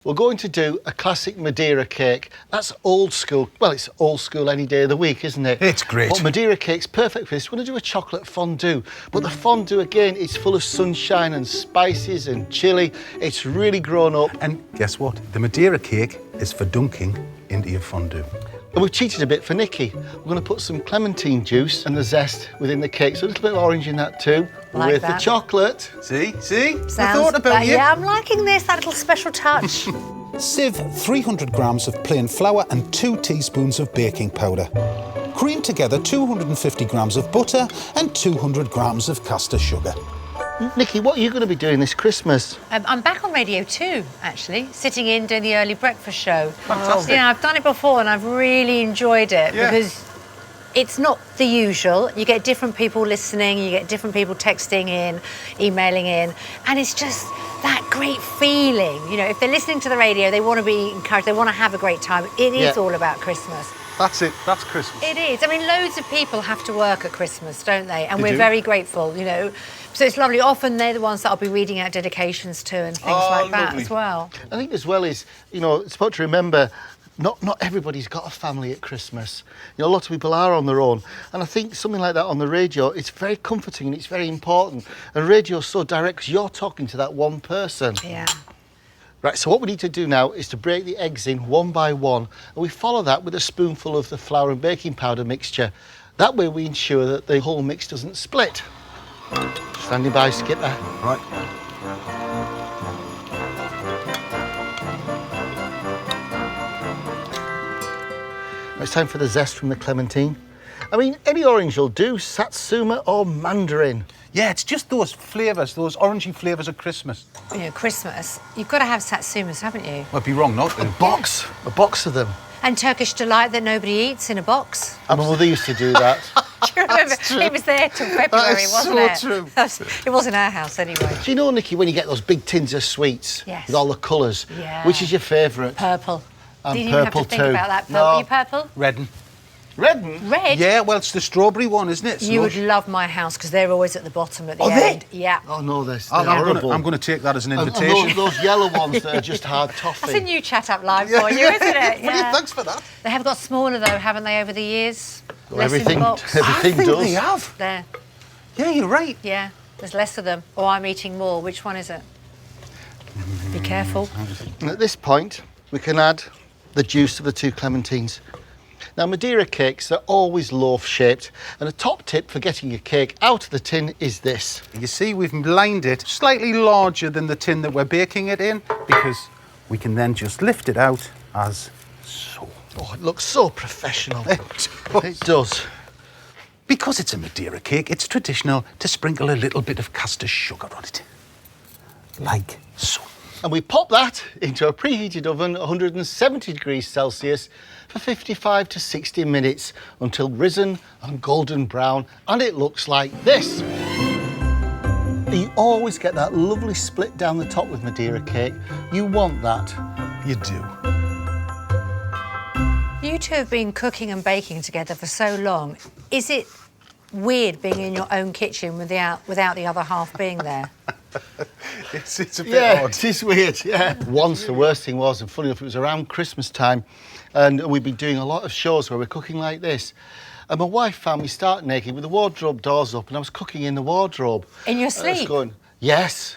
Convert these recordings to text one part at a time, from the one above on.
We're going to do a classic Madeira cake. That's old school. Well, it's old school any day of the week, isn't it? It's great. But Madeira cake's perfect for this. We're going to do a chocolate fondue. But the fondue, again, is full of sunshine and spices and chilli. It's really grown up. And guess what? The Madeira cake is for dunking into your fondue. And we've cheated a bit for Nikki. We're going to put some clementine juice and the zest within the cake. So a little bit of orange in that too. Like with that. the chocolate. See? I Sounds thought about you. Yeah, I'm liking this, that little special touch. Sieve 300 grams of plain flour and 2 teaspoons of baking powder. Cream together 250 grams of butter and 200 grams of caster sugar. Nikki, what are you going to be doing this Christmas? I'm back on Radio 2, actually, sitting in doing the early breakfast show. Fantastic. Yeah, I've done it before and I've really enjoyed it because it's not the usual. You get different people listening, you get different people texting in, emailing in, and it's just that great feeling. You know, if they're listening to the radio, they want to be encouraged, they want to have a great time. It is all about Christmas. That's it. That's Christmas. It is. I mean, loads of people have to work at Christmas, don't they? And They we're do. very grateful, you know. So it's lovely. Often they're the ones that I'll be reading out dedications to and things like that lovely. as well. I think as well is, you know, it's important to remember not everybody's got a family at Christmas. You know, a lot of people are on their own. And I think something like that on the radio, it's very comforting and it's very important. And radio's so direct because you're talking to that one person. Yeah. Right, so what we need to do now is to break the eggs in one by one. And we follow that with a spoonful of the flour and baking powder mixture. That way we ensure that the whole mix doesn't split. Standing by, Skipper. Right. It's time for the zest from the clementine. I mean, any orange will do, satsuma or mandarin. Yeah, it's just those flavours, those orangey flavours of Christmas. You know, Christmas, you've got to have satsumas, haven't you? I'd be wrong not to. A box of them. And Turkish delight that nobody eats in a box. And my mother used to do that. Do you remember? It was there till February, is wasn't so it? true. It was in our house anyway. Do you know, Nikki, when you get those big tins of sweets Yes. with all the colours, Yeah. which is your favourite? Purple. And Didn't even have purple to think too. about that. Purple. No. You purple? Redden. Redden? Red? Yeah, well, it's the strawberry one, isn't it? You would Slush? love my house because they're always at the bottom at the Are they? end. Yeah. Oh, no, they're I'm horrible. going to take that as an And invitation. those yellow ones that are just hard toffee. That's a new chat up line for you, isn't it? Brilliant, thanks for that. They have got smaller though, haven't they, over the years? Well, Less in everything, the box. everything I think does. they have. There. Yeah, you're right. Yeah. There's less of them. Or I'm eating more. Which one is it? Be careful. And at this point, we can add the juice of the 2 clementines. Now, Madeira cakes are always loaf-shaped, and a top tip for getting your cake out of the tin is this. You see, we've lined it slightly larger than the tin that we're baking it in because we can then just lift it out as so. Oh, it looks so professional. It It does. Because it's a Madeira cake, it's traditional to sprinkle a little bit of caster sugar on it. Like so. And we pop that into a preheated oven at 170 degrees Celsius for 55 to 60 minutes until risen and golden brown, and it looks like this. You always get that lovely split down the top with Madeira cake. You want that. You do. You two have been cooking and baking together for so long. Is it weird being in your own kitchen without the other half being there? It's a bit Yeah, odd. it is weird, yeah. Once the worst thing was, and funny enough, it was around Christmas time, and we'd been doing a lot of shows where we're cooking like this. And my wife found me stark naked with the wardrobe doors up, and I was cooking in the wardrobe. In your And I was sleep? going, yes.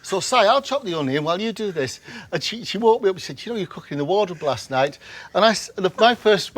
So, Si, I'll chop the onion while you do this. And she woke me up and said, you know, you were cooking in the wardrobe last night. And my first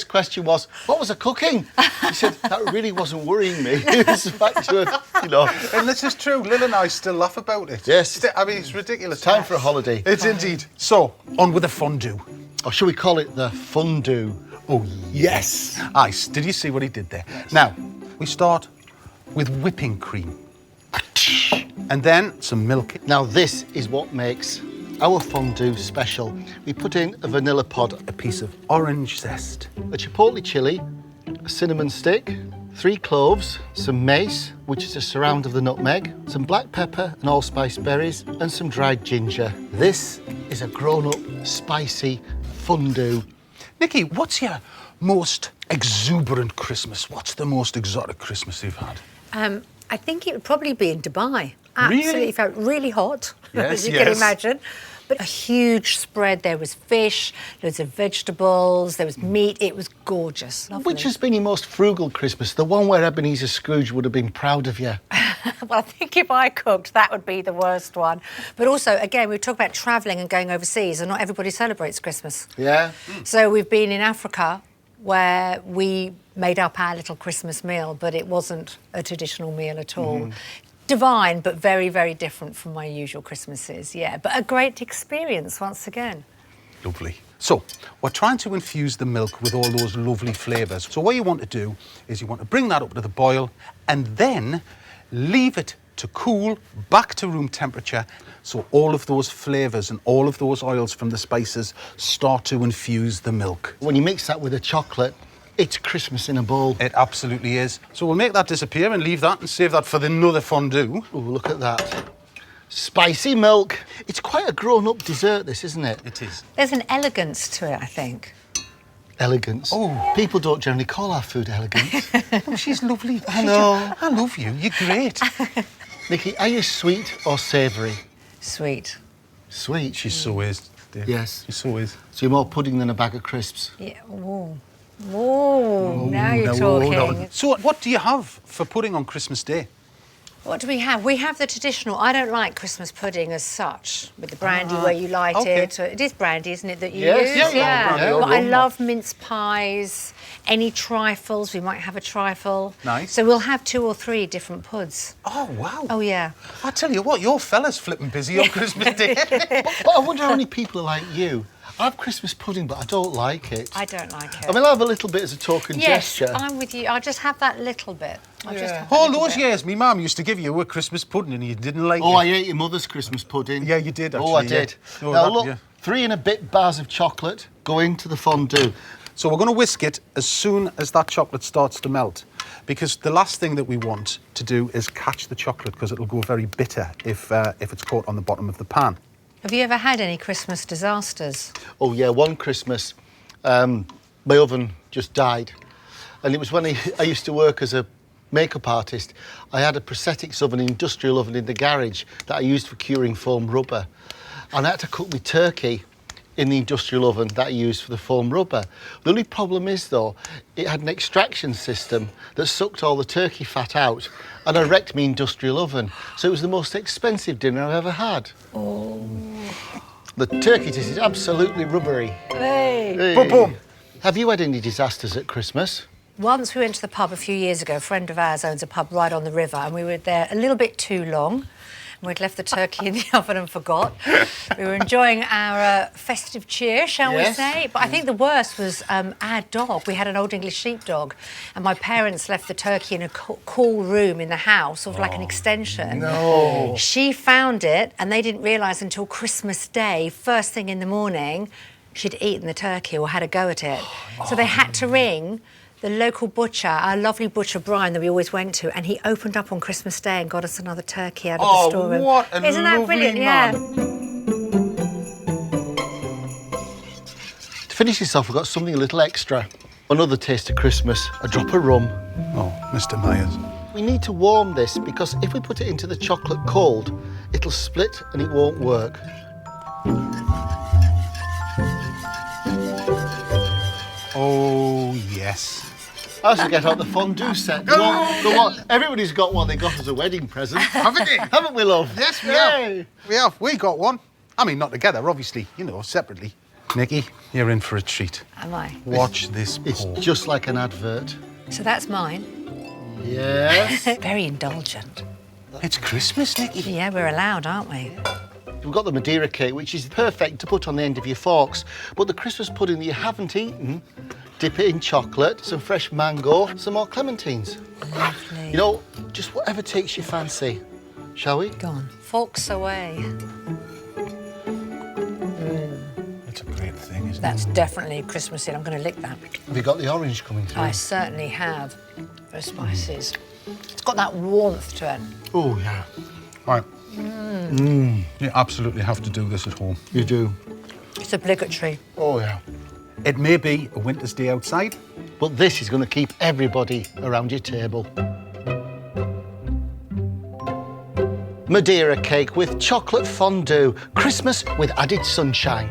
question was, what was I cooking? She said, that really wasn't worrying me. It was the fact you know. And this is true. Lil and I still laugh about it. Yes. I mean, it's ridiculous. Time for a holiday. It's indeed. So, on with the fondue. Or should we call it the fondue? Oh, yes. Ice. Did you see what he did there? Now, we start with whipping cream. And then some milk. Now this is what makes our fondue special. We put in a vanilla pod, A piece of orange zest. a chipotle chili, a cinnamon stick, 3 cloves, some mace, which is a surround of the nutmeg, some black pepper and allspice berries, and some dried ginger. This is a grown-up, spicy fondue. Nikki, what's your most exuberant Christmas? What's the most exotic Christmas you've had? I think it would probably be in Dubai. Really? Absolutely, felt really hot, Yes, as you yes. can imagine. But a huge spread. There was fish, loads of vegetables, there was meat. It was gorgeous. Lovely. Which has been your most frugal Christmas? The one where Ebenezer Scrooge would have been proud of you. Well, I think if I cooked, that would be the worst one. But also, again, we talk about travelling and going overseas, and not everybody celebrates Christmas. Yeah? So we've been in Africa, where we made up our little Christmas meal, but it wasn't a traditional meal at all. Divine, but very, very different from my usual Christmases, yeah. But a great experience, once again. Lovely. So, we're trying to infuse the milk with all those lovely flavours. So what you want to do is you want to bring that up to the boil and then leave it to cool back to room temperature so all of those flavours and all of those oils from the spices start to infuse the milk. When you mix that with the chocolate, it's Christmas in a bowl. It absolutely is. So we'll make that disappear and leave that and save that for another fondue. Oh, look at that. Spicy milk. It's quite a grown-up dessert, this, isn't it? It is. There's an elegance to it, I think. Elegance. Oh. People don't generally call our food elegant. Oh, she's lovely. I know. I love you. You're great. Nikki, are you sweet or savoury? Sweet. Sweet. She so is, Dave. Yes. She so is. So you're more pudding than a bag of crisps? Yeah, ooh. Ooh, now you're talking. So what do you have for pudding on Christmas Day? What do we have? We have the traditional. I don't like Christmas pudding as such, with the brandy where you light it. So it is brandy, isn't it, that you Yes, use? yeah. But I love mince pies, any trifles. We might have a trifle. Nice. So we'll have 2 or 3 different puds. Oh, wow. Oh, yeah. I tell you what, your fella's flipping busy on Christmas Day. But I wonder how many people are like you. I have Christmas pudding, but I don't like it. I don't like it. I mean, I'll have a little bit as a token Yes, gesture. I'm with you. I'll just have that little bit. I'll just have that All little those bit. years, me mum used to give you a Christmas pudding and you didn't like Oh, it. I ate your mother's Christmas pudding. Yeah, you did, Oh, I actually, yeah. did. Oh, Now, that- look, yeah. 3 and a bit bars of chocolate go into the fondue. So we're going to whisk it as soon as that chocolate starts to melt, because the last thing that we want to do is catch the chocolate, because it'll go very bitter if it's caught on the bottom of the pan. Have you ever had any Christmas disasters? Oh, yeah, one Christmas, my oven just died. And it was when I used to work as a makeup artist. I had a prosthetics oven, an industrial oven in the garage that I used for curing foam rubber. And I had to cook my turkey in the industrial oven that I used for the foam rubber. The only problem is, though, it had an extraction system that sucked all the turkey fat out, and I wrecked my industrial oven. So it was the most expensive dinner I've ever had. Oh. The turkey tasted absolutely rubbery. Hey. Hey. Boom, boom. Have you had any disasters at Christmas? Once we went to the pub a few years ago. A friend of ours owns a pub right on the river, and we were there a little bit too long. And we'd left the turkey in the oven and forgot. We were enjoying our festive cheer, shall we say? But I think the worst was our dog. We had an old English sheepdog, and my parents left the turkey in a cool room in the house, sort of like an extension. No. She found it, and they didn't realise until Christmas Day, first thing in the morning, she'd eaten the turkey or had a go at it. So they had to ring the local butcher, our lovely butcher Brian that we always went to, and he opened up on Christmas Day and got us another turkey out of the storeroom. What a Isn't that lovely brilliant? man. To finish this off, we've got something a little extra. Another taste of Christmas, a drop of rum. Oh, Mr. Myers. We need to warm this because if we put it into the chocolate cold, it'll split and it won't work. Oh, yes. I also get out the fondue set. The one, everybody's got one they got as a wedding present. Haven't you? Haven't we, love? Yes, we Yay. have. We have. We got one. I mean, not together, obviously, you know, separately. Nikki, you're in for a treat. Am I? Watch this It's pour. just like an advert. So that's mine. Yes. Very indulgent. It's Christmas, Nikki. Yeah, we're allowed, aren't we? We've got the Madeira cake, which is perfect to put on the end of your forks. But the Christmas pudding that you haven't eaten, dip it in chocolate, some fresh mango, some more clementines. Lovely. You know, just whatever takes your fancy. Shall we? Go on. Forks away. It's a great thing, isn't That's it? definitely Christmassy. I'm going to lick that. Have you got the orange coming through? I certainly have. Those spices. It's got that warmth to it. Oh, yeah. Right. You absolutely have to do this at home. You do. It's obligatory. Oh, yeah. It may be a winter's day outside. But this is going to keep everybody around your table. Madeira cake with chocolate fondue. Christmas with added sunshine.